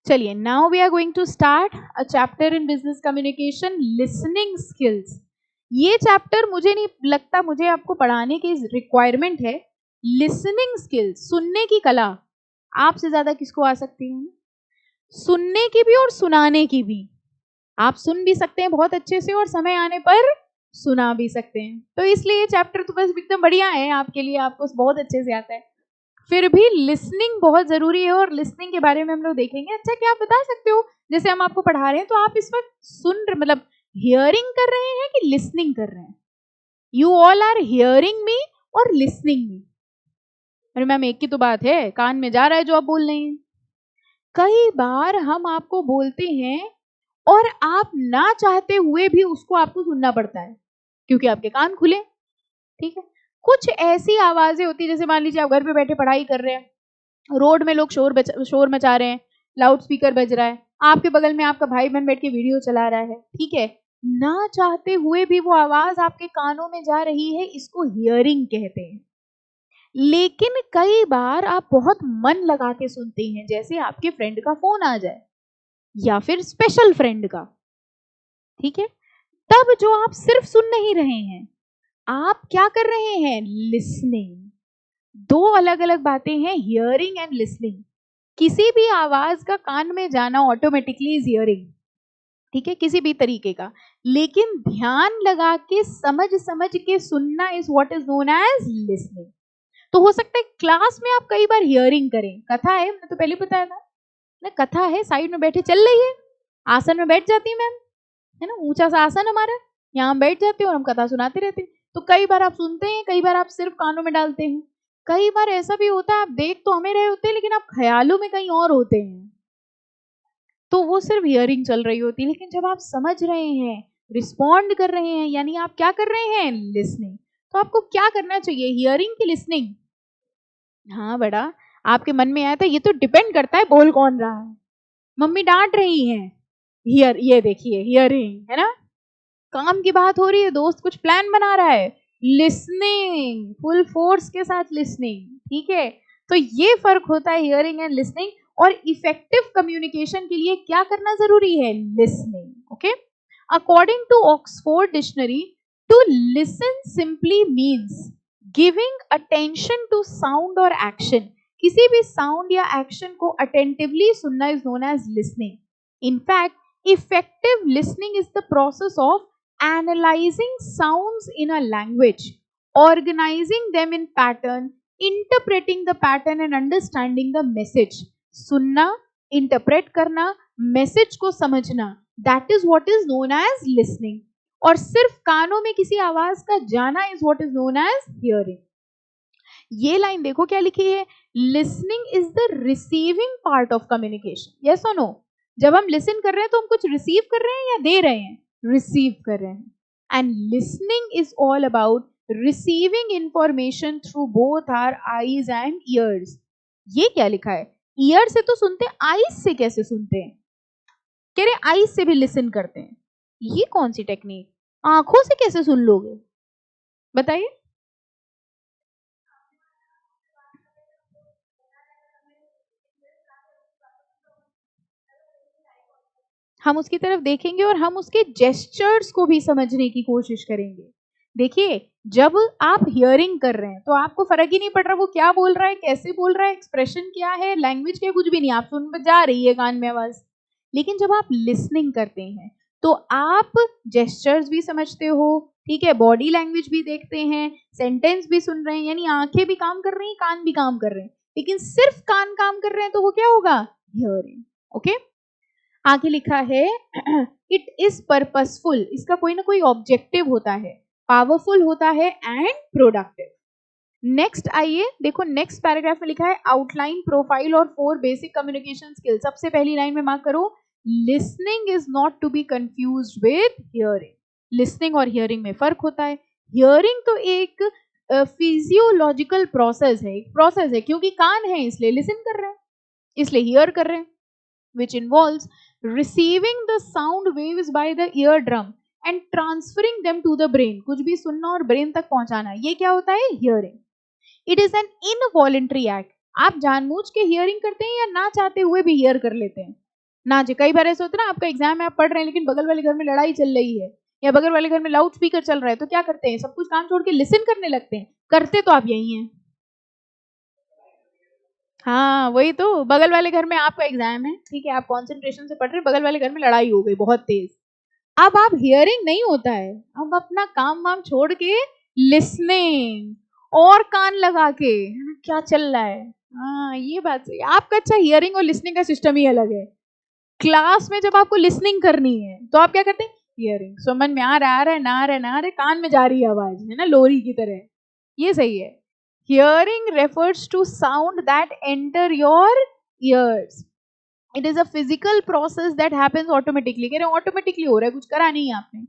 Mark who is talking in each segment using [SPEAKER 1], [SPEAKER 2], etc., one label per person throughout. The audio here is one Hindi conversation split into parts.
[SPEAKER 1] चलिए, now we are going to start a chapter in business communication, listening skills. ये चैप्टर मुझे नहीं लगता मुझे आपको पढ़ाने की रिक्वायरमेंट है। लिसनिंग स्किल्स, सुनने की कला, आपसे ज्यादा किसको आ सकती है? सुनने की भी और सुनाने की भी। आप सुन भी सकते हैं बहुत अच्छे से और समय आने पर सुना भी सकते हैं। तो इसलिए ये चैप्टर तो बस एकदम बढ़िया है आपके लिए, आपको बहुत अच्छे से आता है। फिर भी लिसनिंग बहुत जरूरी है और लिसनिंग के बारे में हम लोग देखेंगे। अच्छा, क्या आप बता सकते हो, जैसे हम आपको पढ़ा रहे हैं तो आप इस वक्त मतलब हियरिंग कर रहे हैं कि लिसनिंग कर रहे हैं? You all are hearing me और लिसनिंग मी? अरे मैम, एक की तो बात है, कान में जा रहा है जो आप बोल रहे हैं। कई बार हम आपको बोलते हैं और आप ना चाहते हुए भी उसको आपको सुनना पड़ता है क्योंकि आपके कान खुले। ठीक है, कुछ ऐसी आवाजें होती है, जैसे मान लीजिए आप घर पे बैठे पढ़ाई कर रहे हैं, रोड में लोग शोर मचा रहे हैं, लाउड स्पीकर बज रहा है, आपके बगल में आपका भाई बहन बैठ के वीडियो चला रहा है। ठीक है, ना चाहते हुए भी वो आवाज आपके कानों में जा रही है, इसको हियरिंग कहते हैं। लेकिन कई बार आप बहुत मन लगा के सुनते हैं, जैसे आपके फ्रेंड का फोन आ जाए या फिर स्पेशल फ्रेंड का। ठीक है, तब जो आप सिर्फ सुन नहीं रहे हैं, आप क्या कर रहे हैं? लिसनिंग। दो अलग अलग बातें हैं, हियरिंग एंड लिसनिंग। किसी भी आवाज का कान में जाना ऑटोमेटिकली इज हियरिंग। ठीक है, किसी भी तरीके का। लेकिन ध्यान लगा के समझ समझ के सुनना is what is known as listening. तो हो सकता है क्लास में आप कई बार हियरिंग करें। कथा है, हमने तो पहले बताया था ना, कथा है, साइड में बैठे चल रही है, आसन में बैठ जाती है मैम, है ना, ऊंचा सा आसन हमारा, यहाँ हम बैठ जाते हैं और हम कथा सुनाते रहते हैं। तो कई बार आप सुनते हैं, कई बार आप सिर्फ कानों में डालते हैं। कई बार ऐसा भी होता है, आप देख तो हमें रहे होते हैं लेकिन आप ख्यालों में कहीं और होते हैं, तो वो सिर्फ हियरिंग चल रही होती है। लेकिन जब आप समझ रहे हैं, रिस्पॉन्ड कर रहे हैं, यानी आप क्या कर रहे हैं? लिसनिंग। तो आपको क्या करना चाहिए, हियरिंग की लिसनिंग? हाँ बेटा, आपके मन में आया था, ये तो डिपेंड करता है बोल कौन रहा है। मम्मी डांट रही हैं, हियर, ये देखिए हियरिंग है ना। काम की बात हो रही है, दोस्त कुछ प्लान बना रहा है, लिसनिंग, फुल फोर्स के साथ लिसनिंग। ठीक है, तो ये फर्क होता है हियरिंग एंड लिसनिंग। और इफेक्टिव कम्युनिकेशन के लिए क्या करना जरूरी है? Listening. Okay, according to Oxford dictionary, to listen simply means giving attention to sound और एक्शन। किसी भी साउंड या एक्शन को अटेंटिवली सुनना is known as listening. In fact, effective listening is the process of analyzing sounds in a language, organizing them in pattern, interpreting the pattern and understanding the message. सुनना, इंटरप्रेट करना, मैसेज को समझना, that is what is known as listening. और सिर्फ कानों में किसी आवाज का जाना is what is known as hearing. ये लाइन देखो क्या लिखी है, listening is the receiving part of communication. Yes और नो? जब हम लिसन कर रहे हैं तो हम कुछ रिसीव कर रहे हैं या दे रहे हैं? रिसीव कर रहे हैं। And listening is all about receiving information through both our eyes and ears. ये क्या लिखा है, ईयर से तो सुनते हैं, आईज से कैसे सुनते हैं? कह रहे आईज से भी लिसन करते हैं। ये कौन सी टेक्निक, आंखों से कैसे सुन लोगे बताइए? हम उसकी तरफ देखेंगे और हम उसके जेस्चर्स को भी समझने की कोशिश करेंगे। देखिए, जब आप हियरिंग कर रहे हैं तो आपको फर्क ही नहीं पड़ रहा वो क्या बोल रहा है, कैसे बोल रहा है, एक्सप्रेशन क्या है, लैंग्वेज क्या, कुछ भी नहीं, आप सुन जा रही है कान में आवाज। लेकिन जब आप लिसनिंग करते हैं तो आप जेस्चर्स भी समझते हो, ठीक है, बॉडी लैंग्वेज भी देखते हैं, सेंटेंस भी सुन रहे हैं, यानी आंखें भी काम कर रही हैं, कान भी काम कर रहे हैं। लेकिन सिर्फ कान काम कर रहे हैं तो वो क्या होगा? हियरिंग। ओके, आगे लिखा है इट इज पर्पसफुल, इसका कोई ना कोई ऑब्जेक्टिव होता है, पावरफुल होता है एंड प्रोडक्टिव। नेक्स्ट आइए देखो, नेक्स्ट पैराग्राफ में लिखा है आउटलाइन प्रोफाइल और 4 बेसिक कम्युनिकेशन स्किल्स। सबसे पहली लाइन में मार्क करो, listening is not to be confused with hearing. Listening और हियरिंग में फर्क होता है। हियरिंग तो एक फिजियोलॉजिकल प्रोसेस है, एक प्रोसेस है, क्योंकि कान है इसलिए लिसन कर रहे हैं, इसलिए हियर कर रहे हैं, which involves receiving the sound waves by the eardrum and transferring them to the brain। कुछ भी सुनना और ब्रेन तक पहुंचाना, ये क्या होता है? Hearing. It is an involuntary act. आप जानबूझ के हियरिंग करते हैं या ना चाहते हुए भी हियर कर लेते हैं? ना जी। कई बार ऐसा होता है ना, आपका एग्जाम है, आप पढ़ रहे हैं, लेकिन बगल वाले घर में लड़ाई चल रही है या बगल वाले घर में लाउड स्पीकर चल रहा है, तो क्या करते हैं, सब कुछ काम छोड़ के लिसन करने लगते हैं। करते तो आप यही हैं। हाँ वही तो, बगल वाले घर में आपका एग्जाम है, ठीक है, आप कंसंट्रेशन से पढ़ रहे हैं, बगल वाले घर में लड़ाई हो गई बहुत तेज। अब आप हियरिंग नहीं होता है, अब अपना काम वाम छोड़ के लिसनिंग, और कान लगा के क्या चल रहा है। हाँ ये बात सही, आपका अच्छा हियरिंग और लिसनिंग का सिस्टम ही अलग है। क्लास में जब आपको लिसनिंग करनी है तो आप क्या करते हैं, हियरिंग, समझ में आ रहा है, ना आ रहा है, ना आ रहा है, कान में जा रही है आवाज, है ना, लोरी की तरह। ये सही है। Hearing refers to sound that enter your ears. It is a physical process that happens automatically, कह रहे ऑटोमेटिकली हो रहा है, कुछ करा नहीं है आपने।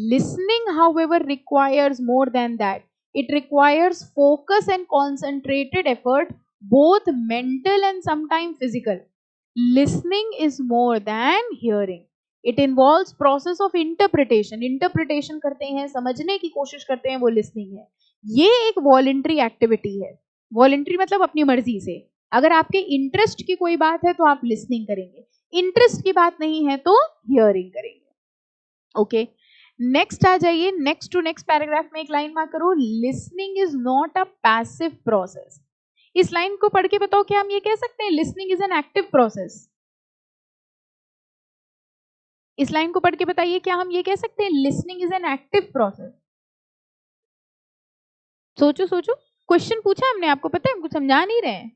[SPEAKER 1] Listening however requires more than that, it requires focus and concentrated effort, both mental and sometime physical. Listening is more than hearing. It involves process of interpretation. Interpretation करते हैं, समझने की कोशिश करते हैं, वो listening है। ये एक voluntary activity है। Voluntary मतलब अपनी मर्जी से। अगर आपके इंटरेस्ट की कोई बात है तो आप listening करेंगे, इंटरेस्ट की बात नहीं है तो hearing करेंगे। ओके, नेक्स्ट आ जाइए, नेक्स्ट टू नेक्स्ट पैराग्राफ में एक लाइन मार्क करो, listening is not a passive process. इस लाइन को पढ़ के बताओ, क्या हम ये कह सकते हैं listening is an active process? इस लाइन को पढ़ के बताइए, क्या हम ये कह सकते हैं listening is an active process? सोचो सोचो, क्वेश्चन पूछा हमने, आपको पता है हम कुछ समझा नहीं रहे हैं।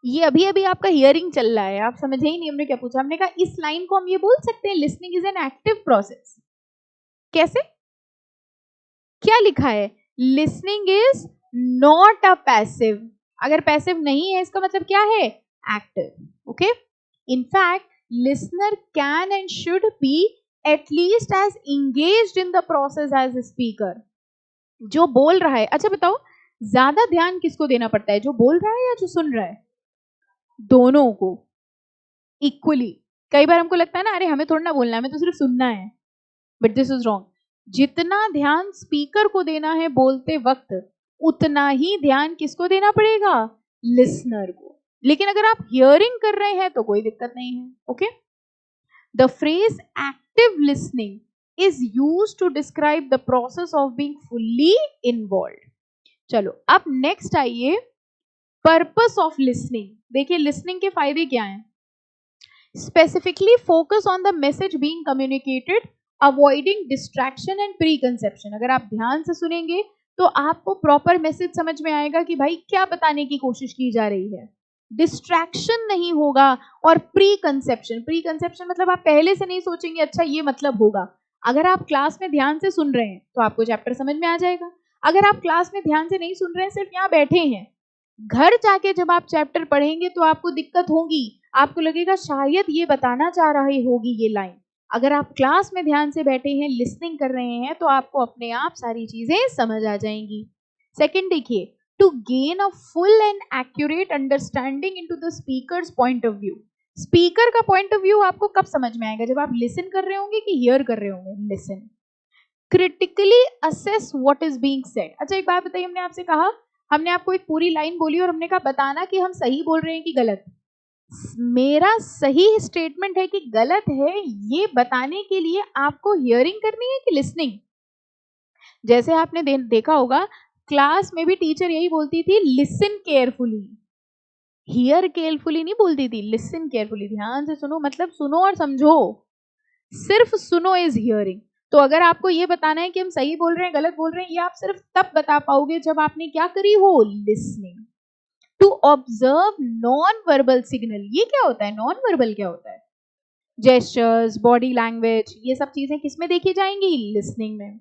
[SPEAKER 1] ये अभी अभी आपका हियरिंग चल रहा है, आप समझे ही नहीं हमने क्या पूछा। हमने कहा इस लाइन को हम ये बोल सकते हैं listening is an active process. कैसे, क्या लिखा है, listening is not a passive. अगर पैसिव नहीं है इसका मतलब क्या है, active. Okay, in fact listener can and should be at least as engaged in the process as a speaker. जो बोल रहा है, अच्छा बताओ ज्यादा ध्यान किसको देना पड़ता है, जो बोल रहा है या जो सुन रहा है? दोनों को इक्वली। कई बार हमको लगता है ना, अरे हमें थोड़ा ना बोलना है, हमें तो सिर्फ सुनना है, बट दिस इज रॉन्ग। जितना ध्यान स्पीकर को देना है बोलते वक्त, उतना ही ध्यान किसको देना पड़ेगा, लिसनर को। लेकिन अगर आप हियरिंग कर रहे हैं तो कोई दिक्कत नहीं है। Okay, the phrase active listening is used to describe the process of being fully involved. चलो अब नेक्स्ट आइए, पर्पस ऑफ लिसनिंग। देखिए लिसनिंग के फायदे क्या हैं, specifically focus on the message being communicated, avoiding distraction and pre conception. अगर आप ध्यान से सुनेंगे तो आपको प्रॉपर मैसेज समझ में आएगा कि भाई क्या बताने की कोशिश की जा रही है, डिस्ट्रैक्शन नहीं होगा। और प्री कंसेप्शन, प्री कंसेप्शन मतलब आप पहले से नहीं सोचेंगे अच्छा ये मतलब होगा। अगर आप क्लास में ध्यान से सुन रहे हैं तो आपको चैप्टर समझ में आ जाएगा। अगर आप क्लास में ध्यान से नहीं सुन रहे हैं, सिर्फ यहाँ बैठे हैं, घर जाके जब आप चैप्टर पढ़ेंगे तो आपको दिक्कत होगी, आपको लगेगा शायद ये बताना चाह रही होगी ये लाइन। अगर आप क्लास में ध्यान से बैठे हैं, लिसनिंग कर रहे हैं, तो आपको अपने आप सारी चीजें समझ आ जाएंगी। सेकंड देखिए, to gain a full and accurate understanding into the speaker's point of view. Speaker का पॉइंट ऑफ व्यू आपको कब समझ में आएगा, जब आप लिसन कर रहे होंगे कि हियर कर रहे होंगे। Listen, critically assess what is being said. अच्छा एक बात बताइए, हमने आपसे कहा, हमने आपको एक पूरी लाइन बोली और हमने कहा बताना कि हम सही बोल रहे हैं कि गलत। मेरा सही स्टेटमेंट है कि गलत है, ये बताने के लिए आपको हियरिंग करनी है कि लिसनिंग। जैसे आपने देखा होगा क्लास में भी टीचर यही बोलती थी, लिसन केयरफुली, हियर केयरफुली नहीं बोलती थी, लिसन केयरफुली, ध्यान से सुनो, मतलब सुनो और समझो। सिर्फ सुनो इज हियरिंग। तो अगर आपको ये बताना है कि हम सही बोल रहे हैं गलत बोल रहे हैं, ये आप सिर्फ तब बता पाओगे जब आपने क्या करी हो, listening. To observe non verbal signal, ये क्या होता है, नॉन वर्बल क्या होता है, जेस्चर्स, बॉडी लैंग्वेज, ये सब चीजें किसमें देखी जाएंगी, लिसनिंग में।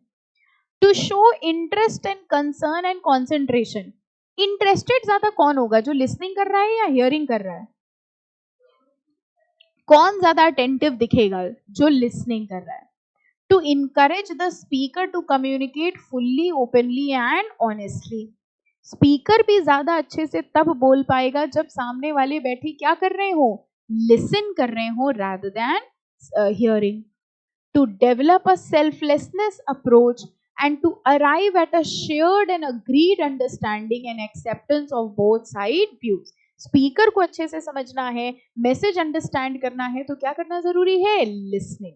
[SPEAKER 1] To show interest and concern and concentration, interested ज्यादा कौन होगा, जो लिसनिंग कर रहा है या हियरिंग कर रहा है? कौन ज्यादा अटेंटिव दिखेगा, जो लिसनिंग कर रहा है। To encourage the speaker to communicate fully, openly and honestly. Speaker भी ज्यादा अच्छे से तब बोल पाएगा जब सामने वाले बैठे क्या कर रहे हो, लिसन कर रहे हो, rather than hearing. To develop a selflessness approach and to arrive at a shared and agreed understanding and acceptance of both side views. Speaker को अच्छे से समझना है, मैसेज अंडरस्टैंड करना है, तो क्या करना जरूरी है? लिसनिंग।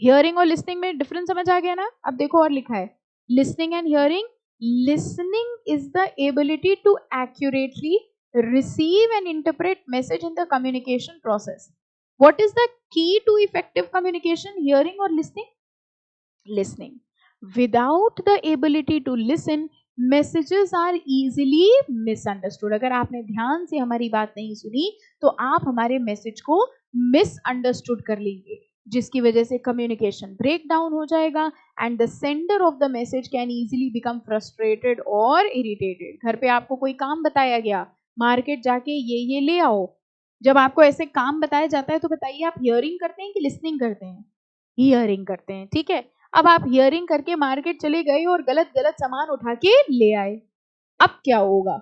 [SPEAKER 1] हियरिंग और लिसनिंग में डिफरेंस समझ आ गया ना? अब देखो और लिखा है listening and hearing. Listening is the ability to accurately receive and interpret message in the communication process. What is the key to effective communication, hearing or listening? Listening. Without the ability to listen, messages are easily misunderstood. अगर आपने ध्यान से हमारी बात नहीं सुनी तो आप हमारे मैसेज को मिसअंडरस्टूड कर लेंगे, जिसकी वजह से कम्युनिकेशन ब्रेक डाउन हो जाएगा and the sender of the message can easily become frustrated और इरिटेटेड। घर पे आपको कोई काम बताया गया, मार्केट जाके ये ले आओ, जब आपको ऐसे काम बताया जाता है तो बताइए आप हियरिंग करते हैं कि लिसनिंग करते हैं? हियरिंग करते हैं, ठीक है। अब आप हियरिंग करके मार्केट चले गए और गलत गलत सामान उठा के ले आए, अब क्या होगा?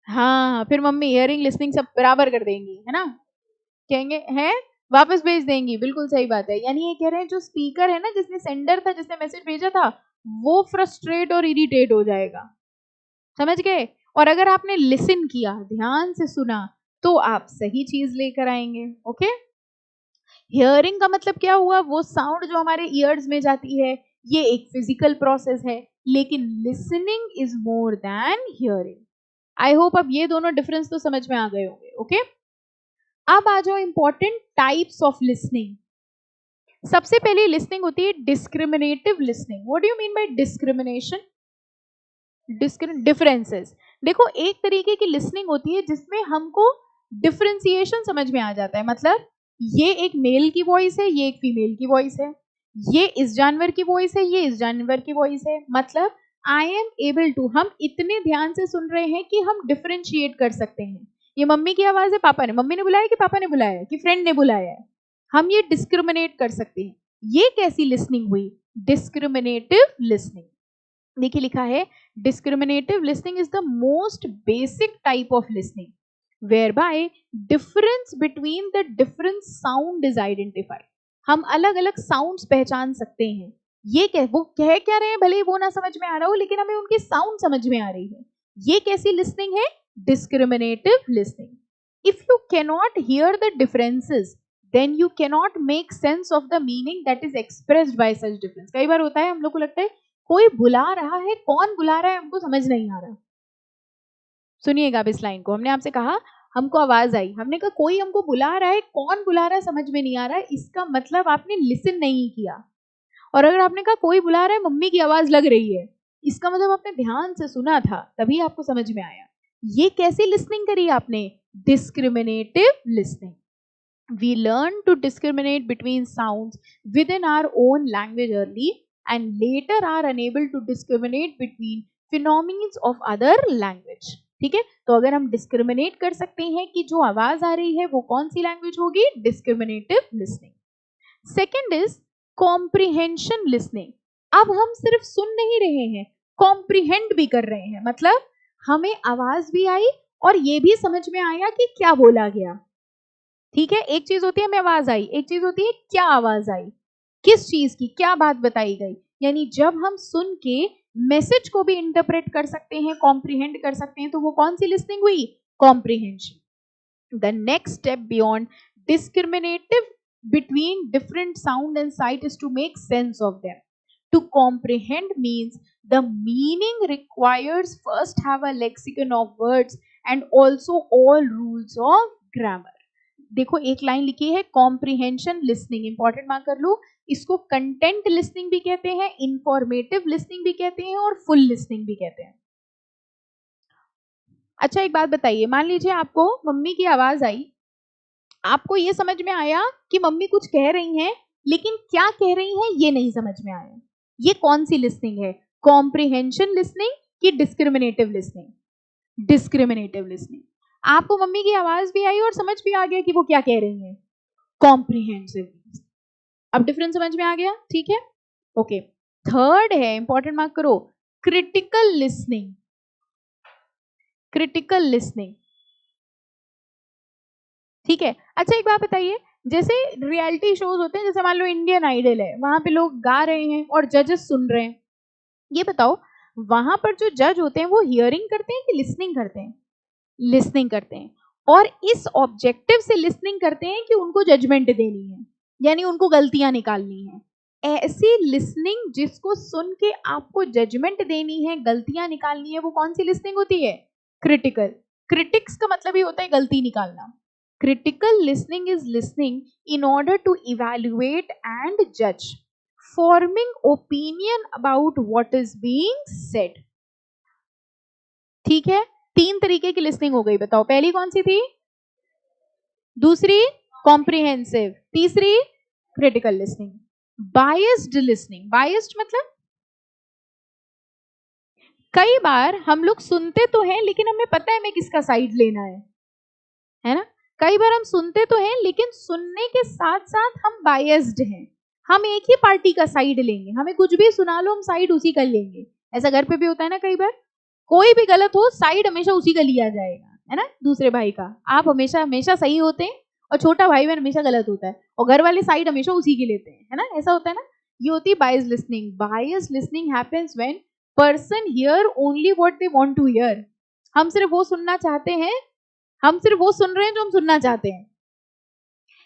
[SPEAKER 1] हाँ, फिर मम्मी हियरिंग लिसनिंग सब बराबर कर देंगी, है ना? कहेंगे हैं वापस भेज देंगी, बिल्कुल सही बात है। यानी ये कह रहे हैं जो स्पीकर है ना, जिसने सेंडर था, जिसने मैसेज भेजा था, वो फ्रस्ट्रेट और इरिटेट हो जाएगा, समझ गए? और अगर आपने लिसन किया, ध्यान से सुना, तो आप सही चीज लेकर आएंगे। ओके, हियरिंग का मतलब क्या हुआ? वो साउंड जो हमारे ईयर्स में जाती है, ये एक फिजिकल प्रोसेस है, लेकिन listening is more than hearing. I hope अब ये दोनों डिफरेंस तो समझ में आ गए होंगे। ओके, अब आ जाओ इंपॉर्टेंट टाइप्स ऑफ लिसनिंग। सबसे पहले लिसनिंग होती है discriminative listening. What do you mean by discrimination? Differences. देखो, एक तरीके की लिसनिंग होती है जिसमें हमको डिफरेंशिएशन समझ में आ जाता है। मतलब ये एक मेल की वॉइस है, ये एक फीमेल की वॉइस है, ये इस जानवर की वॉइस है, ये इस जानवर की वॉइस है। मतलब आई एम एबल टू, हम इतने ध्यान से सुन रहे हैं कि हम डिफरेंशिएट कर सकते हैं। ये मम्मी की आवाज है, पापा ने, मम्मी ने बुलाया कि पापा ने बुलाया कि फ्रेंड ने बुलाया है, हम ये डिस्क्रिमिनेट कर सकते हैं। ये कैसी लिसनिंग हुई? Discriminative listening. देखिए लिखा है discriminative listening is the most basic type of listening whereby difference between the different sound is identified. हम अलग अलग साउंड्स पहचान सकते हैं। ये वो कह क्या रहे हैं, भले ही वो ना समझ में आ रहा हो, लेकिन हमें उनकी साउंड समझ में आ रही है। ये कैसी लिसनिंग है? Discriminative listening. If you cannot here the differences then you cannot make sense of the meaning that is expressed by such difference. कई बार होता है, हम लोग को लगता है कोई बुला रहा है, कौन बुला रहा है हमको समझ नहीं आ रहा। सुनिएगा अब इस लाइन को। हमने आपसे कहा हमको आवाज आई, हमने कहा कोई हमको बुला रहा है, कौन बुला रहा है समझ में नहीं आ रहा है, इसका मतलब आपने लिसन नहीं किया। और अगर आपने कहा कोई बुला रहा है, मम्मी की आवाज लग रही है, इसका मतलब आपने ध्यान से सुना था, तभी आपको समझ में आया। ये कैसी लिसनिंग करी आपने? Discriminative listening. We learn to discriminate between sounds within our own language early and later are unable to discriminate between phenomena of other language. ठीक है, तो अगर हम डिस्क्रिमिनेट कर सकते हैं कि जो आवाज आ रही है वो कौन सी लैंग्वेज होगी, discriminative listening. Second is comprehension listening. अब हम सिर्फ सुन नहीं रहे हैं, कॉम्प्रिहेंड भी कर रहे हैं। मतलब हमें आवाज भी आई और ये भी समझ में आया कि क्या बोला गया। ठीक है, एक चीज होती है हमें आवाज आई, एक चीज होती है क्या आवाज आई, किस चीज की, क्या बात बताई गई। यानी जब हम सुन के मैसेज को भी इंटरप्रेट कर सकते हैं, कॉम्प्रिहेंड कर सकते हैं, तो वो कौन सी लिसनिंग हुई? Comprehension. The next step beyond discriminative between different sound and sight is to make sense of them. To comprehend means the meaning requires first have a lexicon of words and also all rules of grammar. देखो एक लाइन लिखी है कॉम्प्रिहेंशन लिसनिंग, इंपॉर्टेंट मार्क कर लो। इसको कंटेंट लिसनिंग भी कहते हैं, इंफॉर्मेटिव लिसनिंग भी कहते हैं और फुल लिसनिंग भी कहते हैं। अच्छा एक बात बताइए, मान लीजिए आपको मम्मी की आवाज आई, आपको ये समझ में आया कि मम्मी कुछ कह रही हैं, लेकिन क्या कह रही हैं ये नहीं समझ में आया। ये कौन सी लिसनिंग है? कॉम्प्रिहेंशन लिसनिंग कि डिस्क्रिमिनेटिव लिसनिंग? Discriminative listening. आपको मम्मी की आवाज भी आई और समझ भी आ गया कि वो क्या कह रही हैं, कॉम्प्रिहेंसिव। अब डिफरेंस समझ में आ गया, ठीक है, ओके। थर्ड है, इंपॉर्टेंट मार्क करो, क्रिटिकल लिसनिंग। क्रिटिकल लिसनिंग, ठीक है। अच्छा एक बात बताइए, जैसे रियलिटी शोज होते हैं, जैसे मान लो इंडियन आइडल है, वहां पे लोग गा रहे हैं और जजेस सुन रहे हैं, ये बताओ वहां पर जो जज होते हैं वो हियरिंग करते हैं कि लिसनिंग करते हैं? लिसनिंग करते हैं, और इस ऑब्जेक्टिव से लिसनिंग करते हैं कि उनको जजमेंट देनी है, यानी उनको गलतियां निकालनी है। ऐसी लिसनिंग जिसको सुन के आपको जजमेंट देनी है, गलतियां निकालनी है, वो कौन सी लिसनिंग होती है? क्रिटिकल। क्रिटिक्स का मतलब ही होता है गलती निकालना। Critical listening is listening in order to evaluate and जज, forming opinion about what is being said. ठीक है, 3 तरीके की लिसनिंग हो गई, बताओ पहली कौन सी थी? दूसरी कॉम्प्रिहेंसिव, तीसरी critical listening. Biased listening, biased मतलब कई बार हम लोग सुनते तो हैं लेकिन हमें पता है हमें किसका साइड लेना है ना? कई बार हम सुनते तो हैं लेकिन सुनने के साथ साथ हम बायस्ड हैं, हम एक ही पार्टी का साइड लेंगे, हमें कुछ भी सुना लो हम साइड उसी का लेंगे। ऐसा घर पे भी होता है ना, कई बार कोई भी गलत हो साइड हमेशा उसी का लिया जाएगा, है ना, दूसरे भाई का। आप हमेशा हमेशा सही होते हैं और छोटा भाई बहन हमेशा गलत होता है, और घर वाले साइड हमेशा उसी की लेते हैं, है ना, ऐसा होता है ना। ये होती है biased listening. Biased listening happens when person hear only what they want to hear. हम सिर्फ वो सुनना चाहते हैं, हम सिर्फ वो सुन रहे हैं जो हम सुनना चाहते हैं।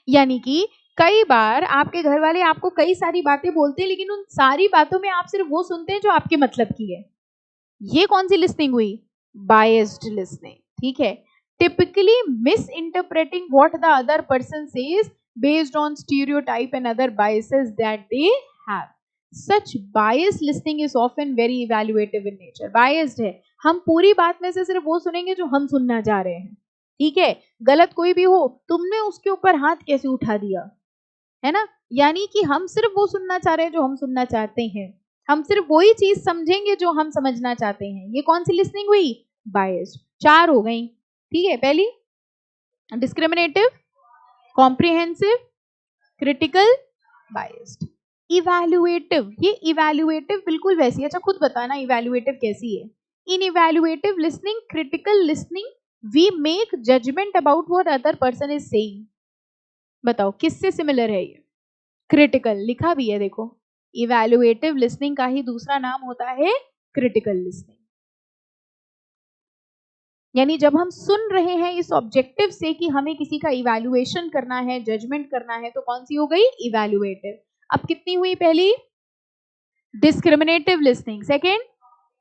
[SPEAKER 1] यानी कि कई बार आपके घर वाले आपको कई सारी बातें बोलते हैं लेकिन उन सारी बातों में आप सिर्फ वो सुनते हैं जो आपके मतलब की है। ये कौन सी लिसनिंग हुई? Biased listening. ठीक है, typically miss interpreting what the other person says based on stereotype and other biases that they have. Such biased listening is often very evaluative in nature. Biased है, हम पूरी बात में से सिर्फ वो सुनेंगे जो हम सुनना चाह रहे हैं। ठीक है, गलत कोई भी हो, तुमने उसके ऊपर हाथ कैसे उठा दिया, है ना, यानी कि हम सिर्फ वो सुनना चाह रहे हैं जो हम सुनना चाहते हैं, हम सिर्फ वही चीज समझेंगे जो हम समझना चाहते हैं। ये कौन सी लिसनिंग हुई? बायस्ड। 4 हो गई। ठीक है, पहली discriminative, comprehensive, critical, biased. Evaluative, ये इवैल्यूएटिव बिल्कुल वैसी है। अच्छा खुद बताना इवैल्यूएटिव कैसी है? In evaluative listening, critical listening, we make judgement about what other person is saying. बताओ किससे सिमिलर है ये? क्रिटिकल, लिखा भी है देखो, इवैल्यूएटिव लिसनिंग का ही दूसरा नाम होता है क्रिटिकल लिसनिंग। यानी जब हम सुन रहे हैं इस ऑब्जेक्टिव से कि हमें किसी का इवैल्यूएशन करना है, जजमेंट करना है, तो कौन सी हो गई? इवैल्यूएटिव। अब कितनी हुई? पहली discriminative listening, second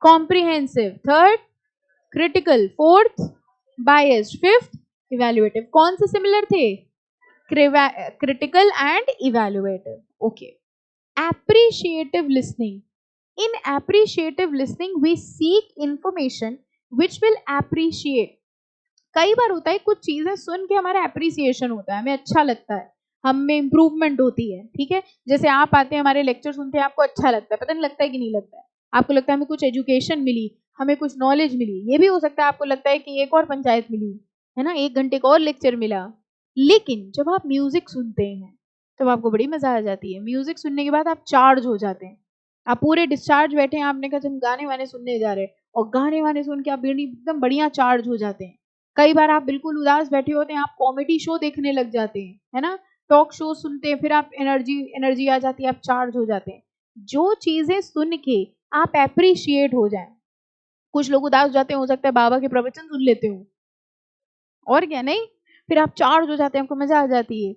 [SPEAKER 1] comprehensive, third critical, fourth biased, fifth evaluative. कौन से सिमिलर थे? Critical and evaluative. Okay. Appreciative listening. In appreciative listening, we seek information which will appreciate. कई बार होता है कुछ चीजें सुन के हमारा एप्रिसिएशन होता है, हमें अच्छा लगता है, हमें इम्प्रूवमेंट होती है। ठीक है, जैसे आप आते हैं हमारे लेक्चर सुनते हैं, आपको अच्छा लगता है, पता नहीं लगता है कि नहीं लगता है? आपको लगता है हमें कुछ एजुकेशन मिली, हमें कुछ नॉलेज मिली। ये भी हो सकता है आपको लगता है कि एक और पंचायत मिली, है ना, 1 घंटे का और लेक्चर मिला। लेकिन जब आप म्यूजिक सुनते हैं तब आपको बड़ी मजा आ जाती है। म्यूजिक सुनने के बाद आप चार्ज हो जाते हैं, आप पूरे डिस्चार्ज बैठे हैं, आपने कहा हम गाने वाने सुनने जा रहे हैं, और गाने वाने सुन के आप एकदम बढ़िया चार्ज हो जाते हैं। कई बार आप बिल्कुल उदास बैठे होते हैं, आप कॉमेडी शो देखने लग जाते हैं, है ना, टॉक शो सुनते हैं, फिर आप एनर्जी आ जाती है, आप चार्ज हो जाते हैं। जो चीजें सुन के आप एप्रिशिएट हो जाए, कुछ लोग उदास जाते हैं, हो सकता है बाबा के प्रवचन सुन लेते हो, और क्या नहीं, फिर आप चार्ज हो जाते हैं, आपको मजा आ जाती है,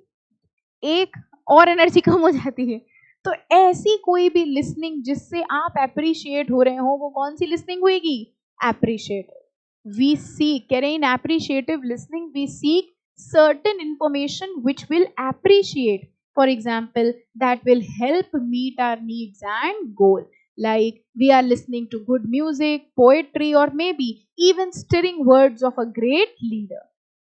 [SPEAKER 1] एक और एनर्जी कम हो जाती है। तो ऐसी कोई भी लिसनिंग जिससे आप एप्रिशिएट हो रहे हो, वो कौन सी लिसनिंग होगी? एप्रिशिएटिव। वी सीक, कह रहे हैं in appreciative listening we seek certain information which will appreciate, for example that will help meet our needs and goal, like we are listening to good music, poetry, or maybe even stirring words of a great leader.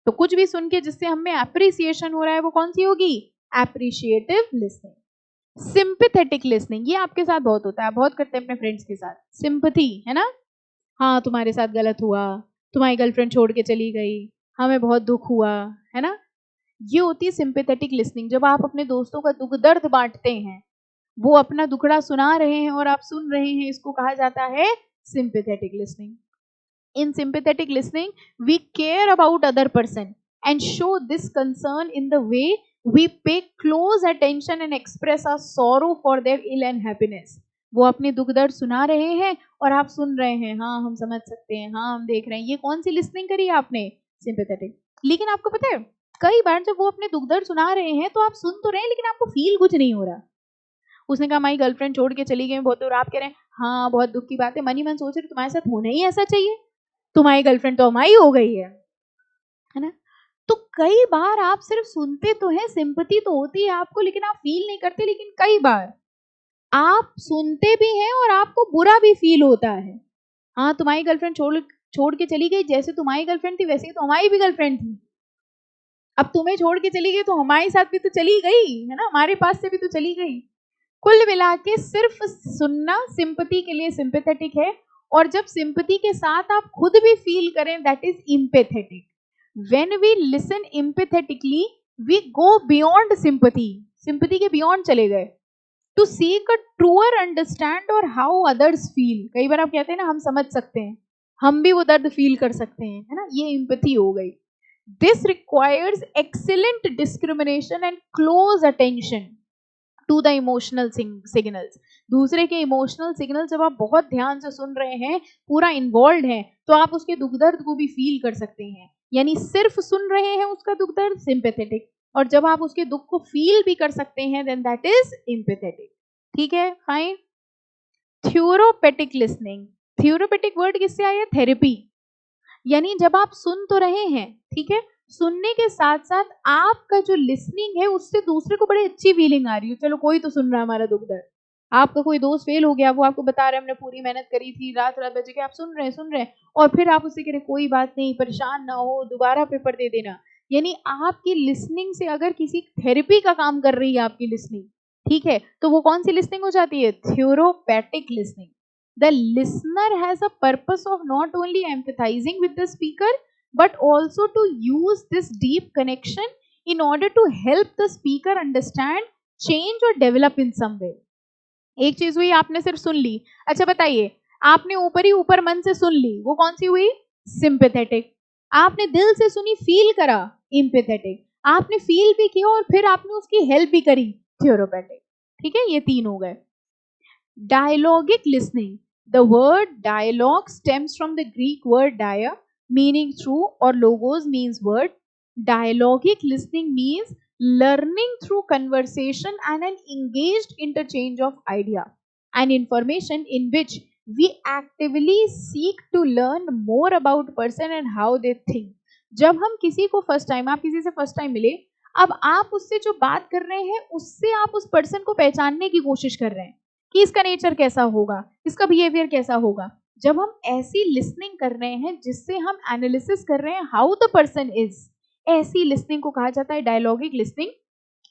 [SPEAKER 1] तो कुछ भी सुन के जिससे हमें एप्रिसिएशन हो रहा है वो कौन सी होगी? Appreciative listening. सिंपैथेटिक लिसनिंग, ये आपके साथ बहुत होता है, बहुत करते हैं अपने फ्रेंड्स के साथ। सिंपैथी, है ना, हाँ तुम्हारे साथ गलत हुआ, तुम्हारी गर्लफ्रेंड छोड़ के चली गई, हमें बहुत दुख हुआ, है ना, ये होती है सिंपैथेटिक लिसनिंग। जब आप अपने दोस्तों का दुख दर्द बांटते हैं, वो अपना दुखड़ा सुना रहे हैं और आप सुन रहे हैं, इसको कहा जाता है sympathetic listening. In sympathetic listening, we care about other person and show this concern in the way we pay close attention and express our sorrow for their ill and happiness. वो अपने दुख दर्द सुना रहे हैं और आप सुन रहे हैं, हाँ हम समझ सकते हैं, हाँ हम देख रहे हैं। ये कौन सी लिसनिंग करी आपने? सिंपैथेटिक। लेकिन आपको पता है कई बार जब वो अपने दुख दर्द सुना रहे हैं तो आप सुन तो रहे हैं लेकिन आपको फील कुछ नहीं हो रहा। उसने कहा हमारी गर्लफ्रेंड छोड़ के चली गई बहुत दूर, आप कह रहे हैं हाँ बहुत दुख की बात है, मन ही मन सोच रहे तुम्हारे साथ होना ही ऐसा चाहिए, तुम्हारी गर्लफ्रेंड तो हमारी हो गई है ना। तो कई बार आप सिर्फ सुनते तो हैं, सिंपैथी तो होती है आपको लेकिन आप फील नहीं करते। लेकिन कई बार आप सुनते भी हैं और आपको बुरा भी फील होता है। हाँ तुम्हारी गर्लफ्रेंड छोड़ के चली गई, जैसे तुम्हारी गर्लफ्रेंड थी वैसे ही तो हमारी भी गर्लफ्रेंड थी। अब तुम्हें छोड़ के चली गई तो हमारे साथ भी तो चली गई है ना, हमारे पास से भी तो चली गई। कुल मिला के सिर्फ सुनना सिंपैथी के लिए सिंपैथेटिक है, और जब सिंपैथी के साथ आप खुद भी फील करें that is empathetic. When we listen empathetically we go beyond sympathy, sympathy के बियॉन्ड चले गए, to seek a truer understand और हाउ अदर्स फील। कई बार आप कहते हैं ना हम समझ सकते हैं, हम भी वो दर्द फील कर सकते हैं, है ना, ये एम्पैथी हो गई। This requires excellent discrimination and close attention to the emotional signals. दूसरे के इमोशनल सिग्नल जब आप बहुत ध्यान से सुन रहे हैं, पूरा इन्वॉल्व हैं, तो आप उसके दुख दर्द को भी फील कर सकते हैं। यानी सिर्फ सुन रहे हैं उसका दुख दर्द, सिंपैथेटिक, और जब आप उसके दुख को फील भी कर सकते हैं देन दैट इज एम्पैथेटिक। ठीक है, फाइन। थ्योरोपेटिक लिसनिंग, थ्योरोपेटिक वर्ड किससे आया? थेरेपी। यानी जब आप सुन तो रहे हैं, ठीक है, सुनने के साथ साथ आपका जो लिसनिंग है उससे दूसरे को बड़ी अच्छी फीलिंग आ रही है। चलो कोई तो सुन रहा है हमारा दुख दर्द, आपका कोई दोस्त फेल हो गया, वो आपको बता रहा है हमने पूरी मेहनत करी थी, रात रात बजे के, आप सुन रहे हैं और फिर आप उससे कह रहे कोई बात नहीं, परेशान ना हो, दोबारा पेपर दे देना। यानी आपकी लिसनिंग से अगर किसी थेरेपी का काम कर रही है आपकी लिसनिंग, ठीक है, तो वो कौन सी लिसनिंग हो जाती है? थ्योरोपेटिक listening. The listener has a purpose of not only empathizing with the speaker but also to use this deep connection in order to help the speaker understand, change or develop in some way. एक चीज हुई आपने सिर्फ सुन ली। अच्छा बताइए, आपने ऊपर ही ऊपर मन से सुन ली, वो कौन सी हुई? सिंपैथेटिक। आपने दिल से सुनी, फील करा, एम्पैथेटिक। आपने फील भी किया और फिर आपने उसकी हेल्प भी करी, थ्योरोपेटिक। ठीक है, ये तीन हो गए। Dialogic listening. The word dialogue stems from the Greek word dia, meaning through, or logos means word. Dialogic listening means learning through conversation and an engaged interchange of idea and information in which we actively seek to learn more about person and how they think. जब हम किसी को फर्स्ट टाइम, आप किसी से फर्स्ट टाइम मिले, अब आप उससे जो बात कर रहे हैं उससे आप उस पर्सन को पहचानने की कोशिश कर रहे हैं कि इसका नेचर कैसा होगा, इसका बिहेवियर कैसा होगा। जब हम ऐसी लिसनिंग कर रहे हैं जिससे हम एनालिसिस कर रहे हैं हाउ द पर्सन इज, ऐसी लिसनिंग को कहा जाता है डायलॉगिक लिसनिंग,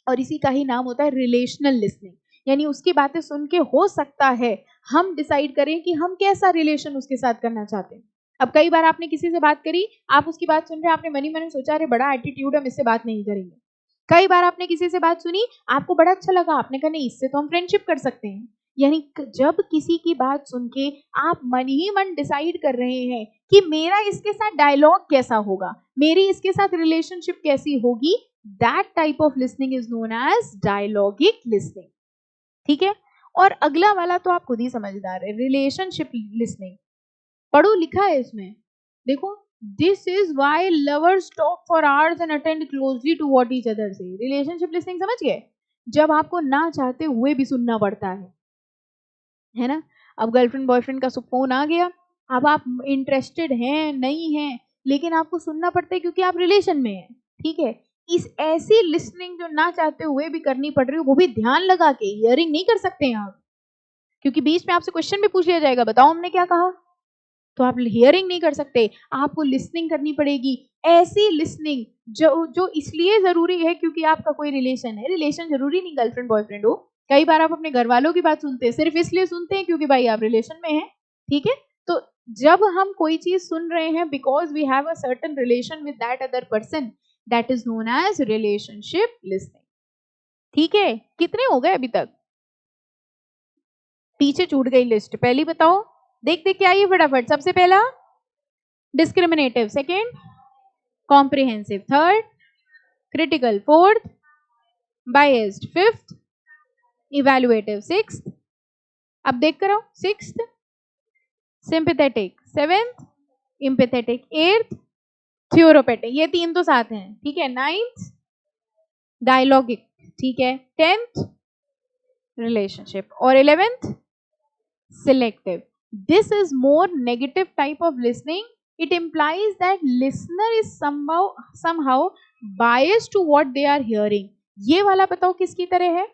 [SPEAKER 1] और इसी का ही नाम होता है रिलेशनल लिसनिंग। यानी उसकी बातें सुन के हो सकता है हम डिसाइड करें कि हम कैसा रिलेशन उसके साथ करना चाहते हैं। अब कई बार आपने किसी से बात करी, आप उसकी बात सुन रहे हैं, आपने मनी मन सोचा अरे बड़ा एटीट्यूड है, हम इससे बात नहीं करेंगे। कई बार आपने किसी से बात सुनी, आपको बड़ा अच्छा लगा, आपने कहा नहीं इससे तो हम फ्रेंडशिप कर सकते हैं। यानी जब किसी की बात सुन के आप मन ही मन डिसाइड कर रहे हैं कि मेरा इसके साथ डायलॉग कैसा होगा, मेरी इसके साथ रिलेशनशिप कैसी होगी, that type of listening is known as dialogic listening. ठीक है, और अगला वाला तो आप खुद ही समझदार है, रिलेशनशिप लिसनिंग। पढ़ो लिखा है इसमें, देखो, this is why lovers talk for hours and attend closely to what each other से। रिलेशनशिप लिसनिंग समझ गए? जब आपको ना चाहते हुए भी सुनना पड़ता है ना। अब गर्लफ्रेंड बॉयफ्रेंड का फोन आ गया, अब आप इंटरेस्टेड हैं नहीं हैं, लेकिन आपको सुनना पड़ता है क्योंकि आप रिलेशन में हैं। ठीक है, इस ऐसी लिसनिंग जो ना चाहते हुए भी करनी पड़ रही हो, वो भी ध्यान लगा के, हियरिंग नहीं कर सकते हैं आप, क्योंकि बीच में आपसे क्वेश्चन भी पूछ लिया जाएगा, बताओ हमने क्या कहा, तो आप हियरिंग नहीं कर सकते, आपको लिसनिंग करनी पड़ेगी। ऐसी लिसनिंग जो इसलिए जरूरी है क्योंकि आपका कोई रिलेशन है। रिलेशन जरूरी नहीं गर्लफ्रेंड बॉयफ्रेंड हो, कई बार आप अपने घर वालों की बात सुनते हैं सिर्फ इसलिए सुनते हैं क्योंकि भाई आप रिलेशन में हैं। ठीक है, तो जब हम कोई चीज सुन रहे हैं because we have a certain relation with that other person, that is known as relationship listening. ठीक है, कितने हो गए अभी तक? पीछे छूट गई लिस्ट, पहली बताओ, देख देख के आइए फटाफट। सबसे पहला discriminative, second comprehensive, third critical, fourth biased, fifth evaluative, sixth अब देख कर आओ, 6th sympathetic, 7th empathetic, 8th थ्योरोपेटिक, ये 3 तो साथ हैं, ठीक है। 9th डायलॉगिक, ठीक है। 10th रिलेशनशिप और 11th selective. This is more negative type of listening. It implies that listener is somehow biased to what they are hearing. ये वाला बताओ किसकी तरह है?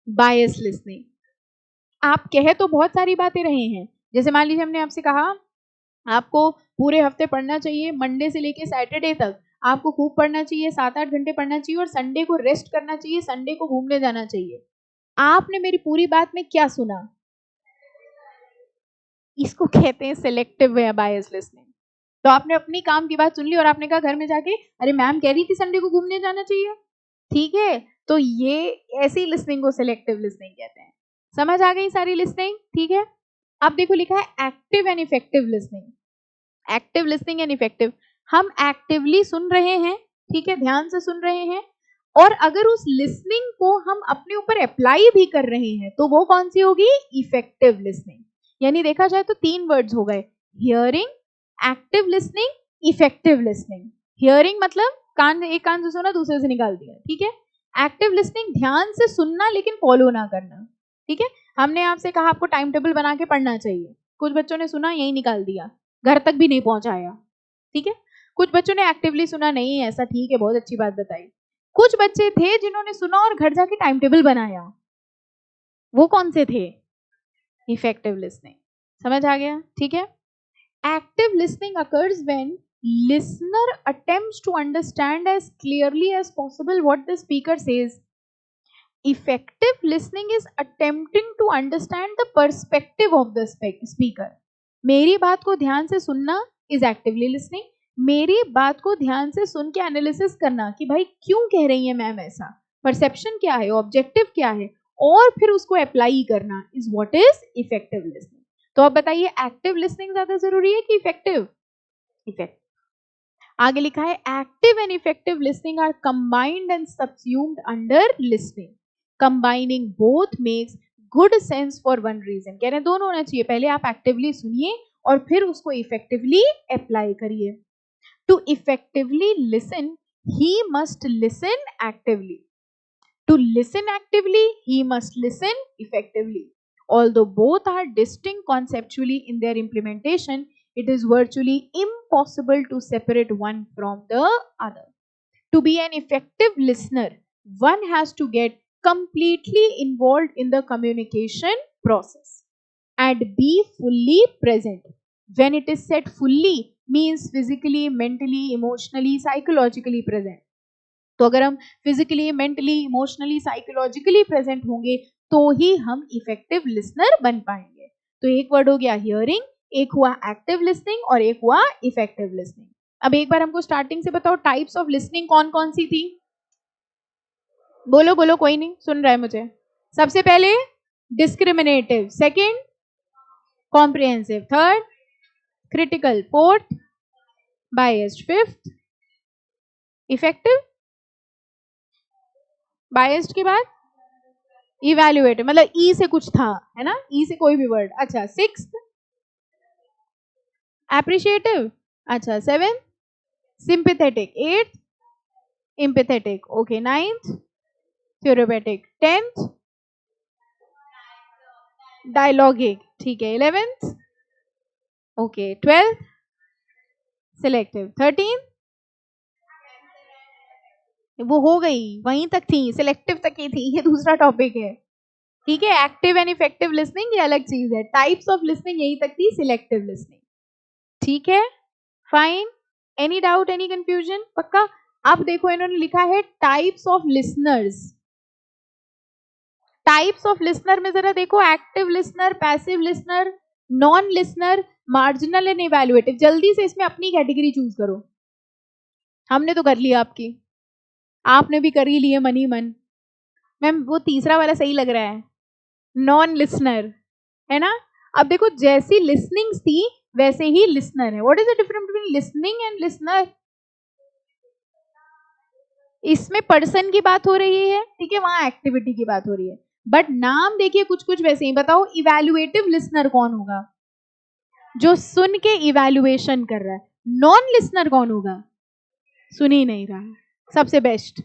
[SPEAKER 1] Biased listening. आप कह तो बहुत सारी बातें रहे हैं, जैसे मान लीजिए हमने आपसे कहा आपको पूरे हफ्ते पढ़ना चाहिए, मंडे से लेके सैटरडे तक आपको खूब पढ़ना चाहिए, 7-8 घंटे पढ़ना चाहिए और संडे को रेस्ट करना चाहिए, संडे को घूमने जाना चाहिए। आपने मेरी पूरी बात में क्या सुना? इसको कहते हैं सिलेक्टिव या बायस लिसनिंग। तो आपने अपनी काम की बात सुन ली और आपने कहा घर में जाके अरे मैम कह रही थी संडे को घूमने जाना चाहिए, ठीक है। तो ये ऐसी लिसनिंग को सिलेक्टिव लिसनिंग कहते हैं। समझ आ गई सारी लिसनिंग, ठीक है। अब देखो लिखा है active and effective listening. Active listening and effective, हम एक्टिवली सुन रहे हैं, ठीक है, ध्यान से सुन रहे हैं, और अगर उस लिसनिंग को हम अपने ऊपर अप्लाई भी कर रहे हैं तो वो कौन सी होगी? Effective listening. यानी देखा जाए तो 3 वर्ड्स हो गए, hearing, active listening, effective listening. Hearing मतलब कान, एक कान से सुना दूसरे से निकाल दिया, ठीक है। एक्टिव लिसनिंग ध्यान से सुनना लेकिन फॉलो ना करना, ठीक है। हमने आपसे कहा आपको टाइम टेबल बना के पढ़ना चाहिए, कुछ बच्चों ने सुना यही निकाल दिया, घर तक भी नहीं पहुंचाया, ठीक है। कुछ बच्चों ने एक्टिवली सुना, नहीं ऐसा ठीक है, बहुत अच्छी बात बताई। कुछ बच्चे थे जिन्होंने सुना और घर जाके टाइम टेबल बनाया, वो कौन से थे? Effective listening. समझ आ गया, ठीक है। Active listening occurs when listener attempts to understand as clearly as possible what the speaker says. Effective listening is attempting to understand the perspective of the speaker. मेरी बात को ध्यान से सुनना is actively listening. मेरी बात को ध्यान से सुन के एनालिसिस करना कि भाई क्यों कह रही है मैम ऐसा, परसेप्शन क्या है, ऑब्जेक्टिव क्या है, और फिर उसको अप्लाई करना is what is effective listening. तो अब बताइए एक्टिव लिसनिंग ज्यादा जरूरी है कि इफेक्टिव? इफेक्टिव। आगे लिखा है active and effective listening are combined and subsumed under listening. Combining both makes good sense for one reason. कह रहे हैं दोनों होना चाहिए, पहले आप एक्टिवली सुनिए और फिर उसको इफेक्टिवली अप्लाई करिए। To effectively listen he must listen actively. To listen actively, he must listen effectively. Although both are distinct conceptually in their implementation, it is virtually impossible to separate one from the other. To be an effective listener, one has to get completely involved in the communication process and be fully present. When it is said fully, means physically, mentally, emotionally, psychologically present. तो अगर हम physically, mentally, emotionally, psychologically present होंगे तो ही हम इफेक्टिव लिसनर बन पाएंगे। तो एक वर्ड हो गया हियरिंग, एक हुआ एक्टिव लिसनिंग और एक हुआ इफेक्टिव लिसनिंग। अब एक बार हमको स्टार्टिंग से बताओ टाइप्स ऑफ लिसनिंग कौन कौन सी थी? बोलो बोलो, कोई नहीं सुन रहा है मुझे। सबसे पहले discriminative, second comprehensive, third critical, fourth biased, fifth effective, biased के बाद इवैल्यूएटिव, मतलब ई से कुछ था, है ना, ई से कोई भी वर्ड। अच्छा, सिक्स्थ एप्रिशिएटिव, अच्छा, seventh sympathetic, eighth empathetic, okay, ninth theoretic, tenth dialogic, ठीक है, 11th ओके, 12th सिलेक्टिव, 13 वो हो गई, वहीं तक थी, सिलेक्टिव तक ही थी, ये दूसरा टॉपिक है, ठीक है। एक्टिव एंड इफेक्टिव लिसनिंग ये अलग चीज है, टाइप्स ऑफ लिसनिंग यहीं तक थी, सिलेक्टिव लिसनिंग, ठीक है, fine. Any doubt, any confusion? पक्का? अब देखो इन्होंने लिखा है types of listeners. Types of listener में जरा देखो, active listener, passive listener, non listener, marginal and evaluative. जल्दी से इसमें अपनी कैटेगरी चूज करो। हमने तो कर लिया आपकी, आपने भी कर ही लिए मन ही मन। मैम वो तीसरा वाला सही लग रहा है, नॉन लिसनर, है ना। अब देखो जैसी लिसनिंग थी वैसे ही लिसनर है। What is the difference between listening and listener? इसमें पर्सन की बात हो रही है, ठीक है, वहां एक्टिविटी की बात हो रही है। बट नाम देखिए कुछ कुछ वैसे ही। बताओ इवैल्यूएटिव लिसनर कौन होगा? जो सुन के इवैल्यूएशन कर रहा है। नॉन लिसनर कौन होगा? सुन ही नहीं रहा, सबसे बेस्ट।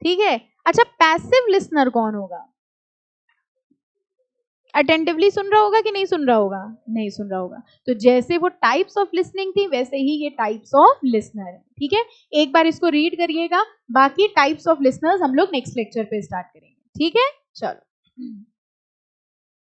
[SPEAKER 1] ठीक है, अच्छा पैसिव लिसनर कौन होगा? अटेंटिवली सुन रहा होगा कि नहीं सुन रहा होगा? नहीं सुन रहा होगा। तो जैसे वो टाइप्स ऑफ लिसनिंग थी वैसे ही ये टाइप्स ऑफ लिसनर है। ठीक है, एक बार इसको रीड करिएगा, बाकी टाइप्स ऑफ लिसनर्स हम लोग नेक्स्ट लेक्चर पे स्टार्ट करेंगे। ठीक है, चलो।